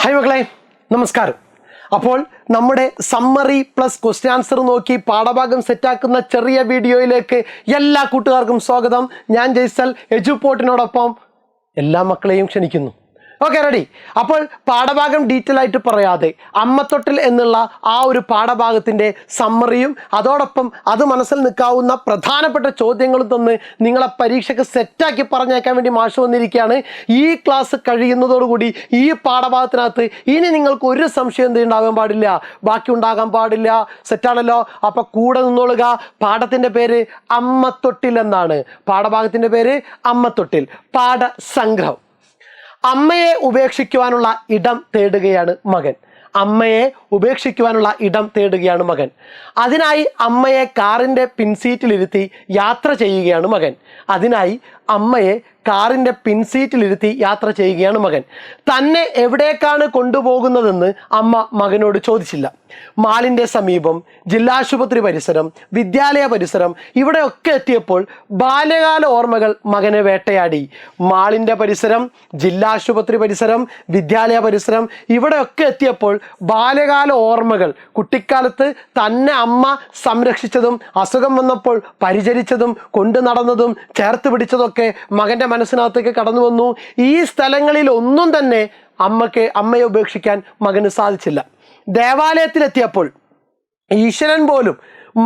Hi മക്കളെ, നമസ്കാരം. അപ്പോൾ നമ്മുടെ സമ്മറി പ്ലസ് ക്വസ്റ്റ്യൻ ആൻസർ നോക്കി പാഠഭാഗം സെറ്റാക്കുന്ന ചെറിയ വീഡിയോയിലേക്ക് എല്ലാ കൂട്ടുകാർക്കും സ്വാഗതം. ഞാൻ ജയ്സൽ എജുപോർട്ടിനോടൊപ്പം എല്ലാ മക്കളെയും ക്ഷണിക്കുന്നു. Okay, ready? അപ്പോൾ പാഠഭാഗം ഡീറ്റെയിൽ ആയിട്ട് പറയാതെ അമ്മത്തൊട്ടിൽ എന്നുള്ള ആ ഒരു പാഠഭാഗത്തിൻ്റെ സമ്മറിയും അതോടൊപ്പം അത് മനസ്സിൽ നിൽക്കാവുന്ന പ്രധാനപ്പെട്ട ചോദ്യങ്ങളും തന്ന് നിങ്ങളെ പരീക്ഷയ്ക്ക് സെറ്റാക്കി പറഞ്ഞേക്കാൻ വേണ്ടി മാഷ് വന്നിരിക്കുകയാണ്. ഈ ക്ലാസ് കഴിയുന്നതോടുകൂടി ഈ പാഠഭാഗത്തിനകത്ത് ഇനി നിങ്ങൾക്ക് ഒരു സംശയം ഉണ്ടാകാൻ പാടില്ല, ബാക്കി ഉണ്ടാകാൻ പാടില്ല. സെറ്റാണല്ലോ? അപ്പോൾ കൂടെ നിന്നോളുക. പാഠത്തിൻ്റെ പേര് അമ്മത്തൊട്ടിൽ എന്നാണ്. പാഠഭാഗത്തിൻ്റെ പേര് അമ്മത്തൊട്ടിൽ. പാഠസംഗ്രഹം. അമ്മയെ ഉപേക്ഷിക്കുവാനുള്ള ഇടം തേടുകയാണ് മകൻ. അമ്മയെ ഉപേക്ഷിക്കുവാനുള്ള ഇടം തേടുകയാണ് മകൻ. അതിനായി അമ്മയെ കാറിൻ്റെ പിൻസീറ്റിലിരുത്തി യാത്ര ചെയ്യുകയാണ് മകൻ. അതിനായി അമ്മയെ കാറിൻ്റെ പിൻസീറ്റിലിരുത്തി യാത്ര ചെയ്യുകയാണ് മകൻ. തന്നെ എവിടേക്കാണ് കൊണ്ടുപോകുന്നതെന്ന് അമ്മ മകനോട് ചോദിച്ചില്ല. മാളിൻ്റെ സമീപം, ജില്ലാശുപത്രി പരിസരം, വിദ്യാലയ പരിസരം, ഇവിടെയൊക്കെ എത്തിയപ്പോൾ ബാല്യകാല ഓർമ്മകൾ മകനെ വേട്ടയാടി. മാളിൻ്റെ പരിസരം, ജില്ലാശുപത്രി പരിസരം, വിദ്യാലയ പരിസരം, ഇവിടെയൊക്കെ എത്തിയപ്പോൾ ബാല്യകാല ഓർമ്മകൾ, കുട്ടിക്കാലത്ത് തന്നെ അമ്മ സംരക്ഷിച്ചതും അസുഖം വന്നപ്പോൾ പരിചരിച്ചതും കൊണ്ടു നടന്നതും ചേർത്ത് പിടിച്ചതൊക്കെ മകൻ്റെ മനസ്സിനകത്തേക്ക് കടന്നു വന്നു. ഈ സ്ഥലങ്ങളിൽ ഒന്നും തന്നെ അമ്മയെ ഉപേക്ഷിക്കാൻ മകന് സാധിച്ചില്ല. ദേവാലയത്തിലെത്തിയപ്പോൾ ഈശ്വരൻ പോലും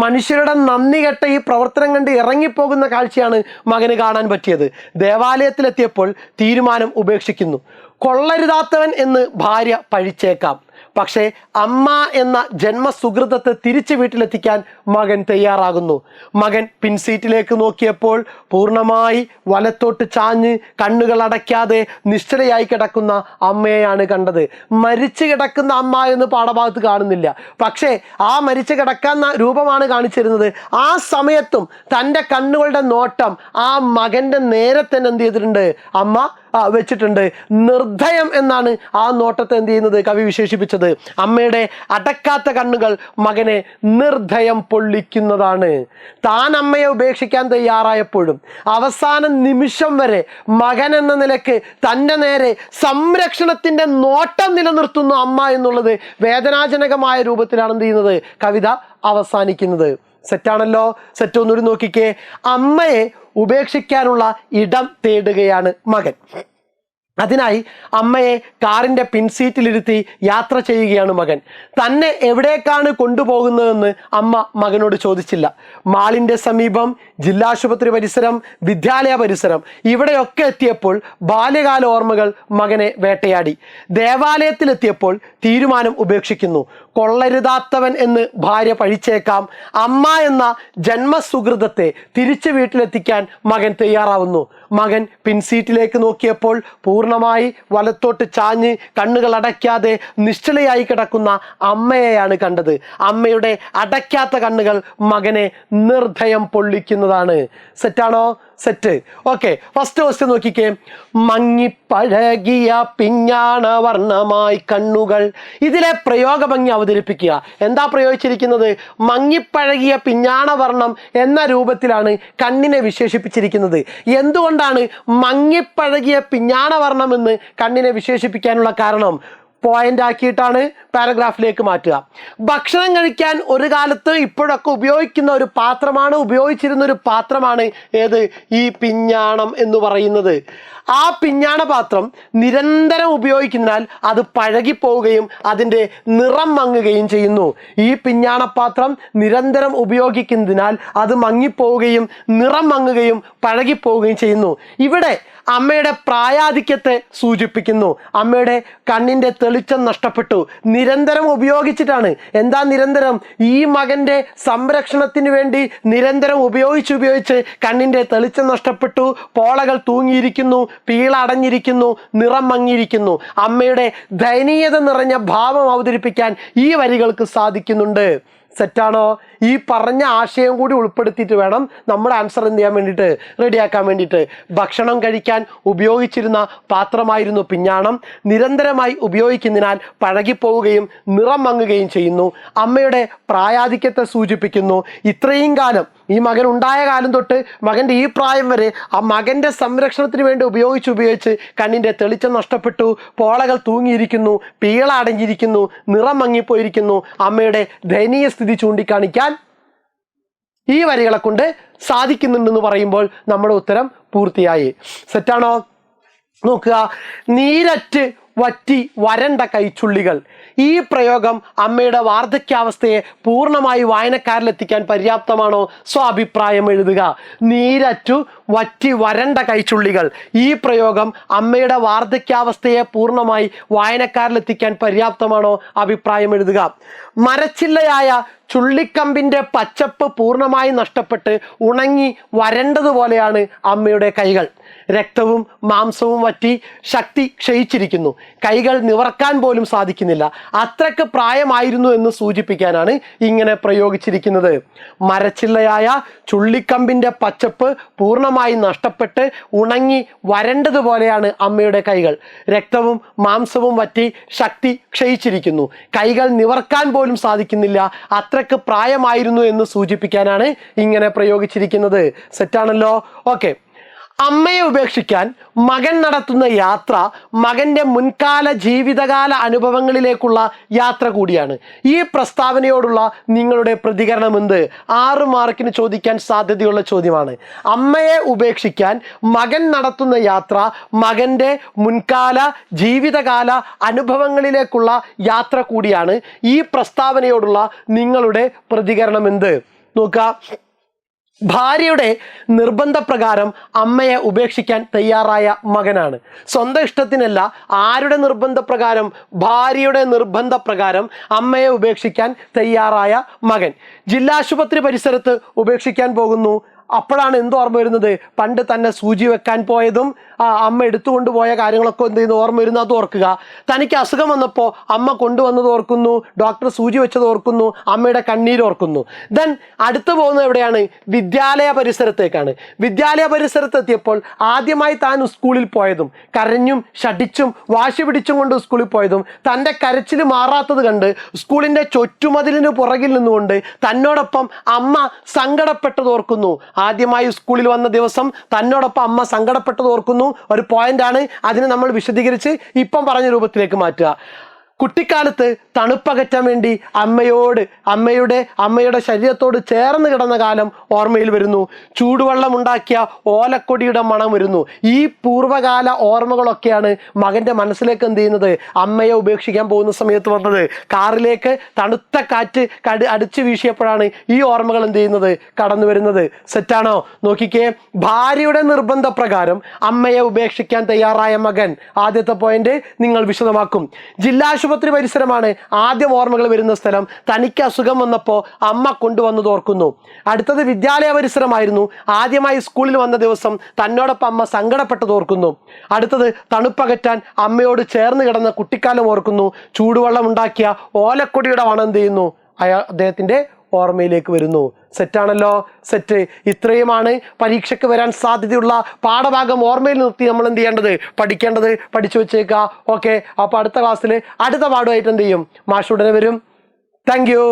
മനുഷ്യരുടെ നന്ദി കെട്ട ഈ പ്രവർത്തനം കണ്ട് ഇറങ്ങിപ്പോകുന്ന കാഴ്ചയാണ് മകന് കാണാൻ പറ്റിയത്. ദേവാലയത്തിലെത്തിയപ്പോൾ തീരുമാനം ഉപേക്ഷിക്കുന്നു. കൊള്ളരുതാത്തവൻ എന്ന് ഭാര്യ പഴിച്ചേക്കാം, പക്ഷേ അമ്മ എന്ന ജന്മസുഹൃതത്തെ തിരിച്ച് വീട്ടിലെത്തിക്കാൻ മകൻ തയ്യാറാകുന്നു. മകൻ പിൻസീറ്റിലേക്ക് നോക്കിയപ്പോൾ പൂർണ്ണമായി വലത്തോട്ട് ചാഞ്ഞ് കണ്ണുകൾ അടയ്ക്കാതെ നിശ്ചലയായി കിടക്കുന്ന അമ്മയെയാണ് കണ്ടത്. മരിച്ചു കിടക്കുന്ന അമ്മ എന്ന് പാഠഭാഗത്ത് കാണുന്നില്ല, പക്ഷേ ആ മരിച്ചു കിടക്കുന്ന രൂപമാണ് കാണിച്ചിരുന്നത്. ആ സമയത്തും തൻ്റെ കണ്ണുകളുടെ നോട്ടം ആ മകൻ്റെ നേരെ തന്നെ എന്ത് ചെയ്തിട്ടുണ്ട്? അമ്മ വെച്ചിട്ടുണ്ട്. നിർദ്ധയം എന്നാണ് ആ നോട്ടത്തെ എന്ത് ചെയ്യുന്നത്? കവി വിശേഷിപ്പിച്ചത്. അമ്മയുടെ അടക്കാത്ത കണ്ണുകൾ മകനെ നിർദ്ധയം പൊള്ളിക്കുന്നതാണ്. താൻ അമ്മയെ ഉപേക്ഷിക്കാൻ തയ്യാറായപ്പോഴും അവസാന നിമിഷം വരെ മകൻ എന്ന നിലയ്ക്ക് തൻ്റെ നേരെ സംരക്ഷണത്തിൻ്റെ നോട്ടം നിലനിർത്തുന്നു അമ്മ എന്നുള്ളത് വേദനാജനകമായ രൂപത്തിലാണ് എന്ത് ചെയ്യുന്നത്? കവിത അവസാനിക്കുന്നത്. സെറ്റാണല്ലോ? സെറ്റ് ഒന്നുകൂടി നോക്കിക്കേ. അമ്മയെ ഉപേക്ഷിക്കാനുള്ള ഇടം തേടുകയാണ് മകൻ. അതിനായി അമ്മയെ കാറിൻ്റെ പിൻസീറ്റിലിരുത്തി യാത്ര ചെയ്യുകയാണ് മകൻ. തന്നെ എവിടേക്കാണ് കൊണ്ടുപോകുന്നതെന്ന് അമ്മ മകനോട് ചോദിച്ചില്ല. മാളിൻ്റെ സമീപം, ജില്ലാശുപത്രി പരിസരം, വിദ്യാലയ പരിസരം, ഇവിടെയൊക്കെ എത്തിയപ്പോൾ ബാല്യകാല ഓർമ്മകൾ മകനെ വേട്ടയാടി. ദേവാലയത്തിലെത്തിയപ്പോൾ തീരുമാനം ഉപേക്ഷിക്കുന്നു. കൊള്ളരുതാത്തവൻ എന്ന് ഭാര്യ പഴിച്ചേക്കാം, അമ്മ എന്ന ജന്മസുഹൃതത്തെ തിരിച്ച് വീട്ടിലെത്തിക്കാൻ മകൻ തയ്യാറാവുന്നു. മകൻ പിൻസീറ്റിലേക്ക് നോക്കിയപ്പോൾ പൂർണ്ണമായി വലത്തോട്ട് ചാഞ്ഞ് കണ്ണുകൾ അടയ്ക്കാതെ നിശ്ചലയായി കിടക്കുന്ന അമ്മയെയാണ് കണ്ടത്. അമ്മയുടെ അടയ്ക്കാത്ത കണ്ണുകൾ മകനെ നിർദ്ധയം പൊള്ളിക്കുന്നതാണ്. സെറ്റാണോ? സെറ്റ്. ഓക്കെ, ഫസ്റ്റ് ക്വസ്റ്റ്യൻ നോക്കിക്കേ. മങ്ങിപ്പഴകിയ പിഞ്ഞാണ വർണ്ണമായി കണ്ണുകൾ. ഇതിലെ പ്രയോഗഭംഗി അവതരിപ്പിക്കുക. എന്താ പ്രയോഗിച്ചിരിക്കുന്നത്? മങ്ങിപ്പഴകിയ പിഞ്ഞാണ വർണ്ണം എന്ന രൂപത്തിലാണ് കണ്ണിനെ വിശേഷിപ്പിച്ചിരിക്കുന്നത്. എന്തുകൊണ്ടാണ് മങ്ങിപ്പഴകിയ പിഞ്ഞാണ വർണ്ണം എന്ന് കണ്ണിനെ വിശേഷിപ്പിക്കാനുള്ള കാരണം? പോയിന്റ് ആക്കിയിട്ടാണ് പാരഗ്രാഫിലേക്ക് മാറ്റുക. ഭക്ഷണം കഴിക്കാൻ ഒരു കാലത്ത് ഇപ്പോഴൊക്കെ ഉപയോഗിച്ചിരുന്ന ഒരു പാത്രമാണ് ഏത്? ഈ പിഞ്ഞാണം എന്ന് പറയുന്നത്. ആ പിഞ്ഞാണ പാത്രം നിരന്തരം ഉപയോഗിക്കുന്നതിനാൽ അത് പഴകിപ്പോവുകയും അതിൻ്റെ നിറം മങ്ങുകയും ചെയ്യുന്നു. ഈ പിഞ്ഞാണപാത്രം നിരന്തരം ഉപയോഗിക്കുന്നതിനാൽ അത് മങ്ങിപ്പോവുകയും നിറം മങ്ങുകയും പഴകിപ്പോവുകയും ചെയ്യുന്നു. ഇവിടെ അമ്മയുടെ പ്രായാധിക്യത്തെ സൂചിപ്പിക്കുന്നു. അമ്മയുടെ കണ്ണിൻ്റെ തെളിച്ചം നഷ്ടപ്പെട്ടു. നിരന്തരം ഉപയോഗിച്ചിട്ടാണ്. എന്താ നിരന്തരം? ഈ മകൻ്റെ സംരക്ഷണത്തിന് വേണ്ടി നിരന്തരം ഉപയോഗിച്ച് കണ്ണിൻ്റെ തെളിച്ചം നഷ്ടപ്പെട്ടു. പോളകൾ തൂങ്ങിയിരിക്കുന്നു, പീള അടഞ്ഞിരിക്കുന്നു, നിറം മങ്ങിയിരിക്കുന്നു. അമ്മയുടെ ദയനീയത നിറഞ്ഞ ഭാവം അവതരിപ്പിക്കാൻ ഈ വരികൾക്ക് സാധിക്കുന്നുണ്ട്. സെറ്റാണോ? ഈ പറഞ്ഞ ആശയം കൂടി ഉൾപ്പെടുത്തിയിട്ട് വേണം നമ്മുടെ ആൻസർ എന്ത് ചെയ്യാൻ വേണ്ടിയിട്ട്, റെഡിയാക്കാൻ വേണ്ടിയിട്ട്. ഭക്ഷണം കഴിക്കാൻ ഉപയോഗിച്ചിരുന്ന പാത്രമായിരുന്നു പിഞ്ഞാണം. നിരന്തരമായി ഉപയോഗിക്കുന്നതിനാൽ പഴകിപ്പോവുകയും നിറം മങ്ങുകയും ചെയ്യുന്നു. അമ്മയുടെ പ്രായാധിക്യത്തെ സൂചിപ്പിക്കുന്നു. ഇത്രയും കാലം, ഈ മകൻ ഉണ്ടായ കാലം തൊട്ട് മകൻ്റെ ഈ പ്രായം വരെ ആ മകൻ്റെ സംരക്ഷണത്തിന് വേണ്ടി ഉപയോഗിച്ച് കണ്ണിൻ്റെ തെളിച്ചം നഷ്ടപ്പെട്ടു, പോളകൾ തൂങ്ങിയിരിക്കുന്നു, പീള അടങ്ങിയിരിക്കുന്നു, നിറം മങ്ങിപ്പോയിരിക്കുന്നു. അമ്മയുടെ ദയനീയ സ്ഥിതി ചൂണ്ടിക്കാണിക്കാൻ ഈ വരികളെ കൊണ്ട് സാധിക്കുന്നുണ്ടെന്ന് പറയുമ്പോൾ നമ്മുടെ ഉത്തരം പൂർത്തിയായി. സെറ്റാണോ? നോക്കുക, നീരറ്റ് വറ്റി വരണ്ട കൈച്ചുള്ളികൾ. ഈ പ്രയോഗം അമ്മയുടെ വാർദ്ധക്യാവസ്ഥയെ പൂർണ്ണമായി വായനക്കാരിലെത്തിക്കാൻ പര്യാപ്തമാണോ? സ്വാഭിപ്രായം എഴുതുക. നീരറ്റു വറ്റി വരണ്ട കൈച്ചുള്ളികൾ. ഈ പ്രയോഗം അമ്മയുടെ വാർദ്ധക്യാവസ്ഥയെ പൂർണ്ണമായി വായനക്കാരിലെത്തിക്കാൻ പര്യാപ്തമാണോ? അഭിപ്രായം എഴുതുക. മരച്ചില്ലയായ ചുള്ളിക്കമ്പിൻ്റെ പച്ചപ്പ് പൂർണ്ണമായി നഷ്ടപ്പെട്ട് ഉണങ്ങി വരണ്ടതുപോലെയാണ് അമ്മയുടെ കൈകൾ. രക്തവും മാംസവും വറ്റി ശക്തി ക്ഷയിച്ചിരിക്കുന്നു. കൈകൾ നിവർക്കാൻ പോലും സാധിക്കുന്നില്ല. അത്രയ്ക്ക് പ്രായമായിരുന്നു എന്ന് സൂചിപ്പിക്കാനാണ് ഇങ്ങനെ പ്രയോഗിച്ചിരിക്കുന്നത്. മരച്ചില്ലയായ ചുള്ളിക്കമ്പിൻ്റെ പച്ചപ്പ് പൂർണ്ണമായി നഷ്ടപ്പെട്ട് ഉണങ്ങി വരണ്ടതുപോലെയാണ് അമ്മയുടെ കൈകൾ. രക്തവും മാംസവും വറ്റി ശക്തി ക്ഷയിച്ചിരിക്കുന്നു. കൈകൾ നിവർക്കാൻ പോലും സാധിക്കുന്നില്ല. അത്രയ്ക്ക് പ്രായമായിരുന്നു എന്ന് സൂചിപ്പിക്കാനാണ് ഇങ്ങനെ പ്രയോഗിച്ചിരിക്കുന്നത്. സെറ്റാണല്ലോ? ഓക്കെ. അമ്മയെ ഉപേക്ഷിക്കാൻ മകൻ നടത്തുന്ന യാത്ര മകൻ്റെ മുൻകാല ജീവിതകാല അനുഭവങ്ങളിലേക്കുള്ള യാത്ര കൂടിയാണ്. ഈ പ്രസ്താവനയോടുള്ള നിങ്ങളുടെ പ്രതികരണം എന്ത്? 6 മാർക്കിന് ചോദിക്കാൻ സാധ്യതയുള്ള ചോദ്യമാണ്. അമ്മയെ ഉപേക്ഷിക്കാൻ മകൻ നടത്തുന്ന യാത്ര മകൻ്റെ മുൻകാല ജീവിതകാല അനുഭവങ്ങളിലേക്കുള്ള യാത്ര കൂടിയാണ്. ഈ പ്രസ്താവനയോടുള്ള നിങ്ങളുടെ പ്രതികരണം എന്ത്? നോക്കുക, ഭാര്യയുടെ നിർബന്ധപ്രകാരം അമ്മയെ ഉപേക്ഷിക്കാൻ തയ്യാറായ മകനാണ്. സ്വന്തം ഇഷ്ടത്തിനല്ല, ആരുടെ നിർബന്ധപ്രകാരം? ഭാര്യയുടെ നിർബന്ധപ്രകാരം അമ്മയെ ഉപേക്ഷിക്കാൻ തയ്യാറായ മകൻ. ജില്ലാശുപത്രി പരിസരത്ത് ഉപേക്ഷിക്കാൻ പോകുന്നു. അപ്പോഴാണ് എന്ത് ഓർമ്മ വരുന്നത്? പണ്ട് തന്നെ സൂചി വെക്കാൻ പോയതും അമ്മ എടുത്തുകൊണ്ട് പോയ കാര്യങ്ങളൊക്കെ എന്ത് ചെയ്യുന്നു? ഓർമ്മ വരുന്നു. അത് ഓർക്കുക. തനിക്ക് അസുഖം വന്നപ്പോൾ അമ്മ കൊണ്ടുവന്നത് ഓർക്കുന്നു, ഡോക്ടർ സൂചി വെച്ചത് ഓർക്കുന്നു, അമ്മയുടെ കണ്ണീര് ഓർക്കുന്നു. ദെൻ അടുത്ത് പോകുന്നത് എവിടെയാണ്? വിദ്യാലയ പരിസരത്തേക്കാണ്. വിദ്യാലയ പരിസരത്തെത്തിയപ്പോൾ ആദ്യമായി താൻ സ്കൂളിൽ പോയതും കരഞ്ഞും ശഠിച്ചും വാശി പിടിച്ചും കൊണ്ട് സ്കൂളിൽ പോയതും തൻ്റെ കരച്ചിൽ മാറാത്തത് കണ്ട് സ്കൂളിൻ്റെ ചുറ്റുമതിലിന് പുറകിൽ നിന്നുകൊണ്ട് തന്നോടൊപ്പം അമ്മ സങ്കടപ്പെട്ടത് ഓർക്കുന്നു. ആദ്യമായി സ്കൂളിൽ വന്ന ദിവസം തന്നോടൊപ്പം അമ്മ സങ്കടപ്പെട്ടത് ഓർക്കുന്നു. ഒരു പോയിന്റാണ്, അതിനെ നമ്മൾ വിശദീകരിച്ച് ഇപ്പം പറഞ്ഞ രൂപത്തിലേക്ക് മാറ്റുക. കുട്ടിക്കാലത്ത് തണുപ്പകറ്റാൻ വേണ്ടി അമ്മയുടെ ശരീരത്തോട് ചേർന്ന് കിടന്ന കാലം ഓർമ്മയിൽ വരുന്നു. ചൂടുവെള്ളം ഉണ്ടാക്കിയ ഓലക്കൊടിയുടെ മണം വരുന്നു. ഈ പൂർവ്വകാല ഓർമ്മകളൊക്കെയാണ് മകൻ്റെ മനസ്സിലേക്ക് എന്ത് ചെയ്യുന്നത്? അമ്മയെ ഉപേക്ഷിക്കാൻ പോകുന്ന സമയത്ത് വന്നത്. കാറിലേക്ക് തണുത്ത കാറ്റ് അടിച്ചു വീശിയപ്പോഴാണ് ഈ ഓർമ്മകൾ എന്ത് ചെയ്യുന്നത്? കടന്നു വരുന്നത്. സെറ്റാണോ? നോക്കിക്കേ, ഭാര്യയുടെ നിർബന്ധപ്രകാരം അമ്മയെ ഉപേക്ഷിക്കാൻ തയ്യാറായ മകൻ. ആദ്യത്തെ പോയിന്റ് നിങ്ങൾ വിശദമാക്കും. ജില്ലാശുപത്രി പരിസരമാണ് ആദ്യം ഓർമ്മകൾ വരുന്ന സ്ഥലം. തനിക്ക് അസുഖം വന്നപ്പോൾ അമ്മ കൊണ്ടുവന്നത് ഓർക്കുന്നു. അടുത്തത് വിദ്യാലയ പരിസരമായിരുന്നു. ആദ്യമായി സ്കൂളിൽ വന്ന ദിവസം തന്നോടൊപ്പം അമ്മ സങ്കടപ്പെട്ടത് ഓർക്കുന്നു. അടുത്തത് തണുപ്പകറ്റാൻ അമ്മയോട് ചേർന്ന് കിടന്ന കുട്ടിക്കാലം ഓർക്കുന്നു. ചൂടുവെള്ളം ഉണ്ടാക്കിയ ഓലക്കൊടിയുടെ മണം എന്ത് ചെയ്യുന്നു? അദ്ദേഹത്തിൻ്റെ ഓർമ്മയിലേക്ക് വരുന്നു. സെറ്റാണല്ലോ? സെറ്റ്. ഇത്രയുമാണ് പരീക്ഷയ്ക്ക് വരാൻ സാധ്യതയുള്ള പാഠഭാഗം ഓർമ്മയിൽ നിർത്തി നമ്മൾ എന്ത് ചെയ്യേണ്ടത്? പഠിക്കേണ്ടത്. പഠിച്ചു വെച്ചേക്കുക. ഓക്കെ. അപ്പോൾ അടുത്ത ക്ലാസ്സിൽ അടുത്ത പാഠമായിട്ട് എന്ത് ചെയ്യും? മാഷ് ഉടനെ വരും. Thank you.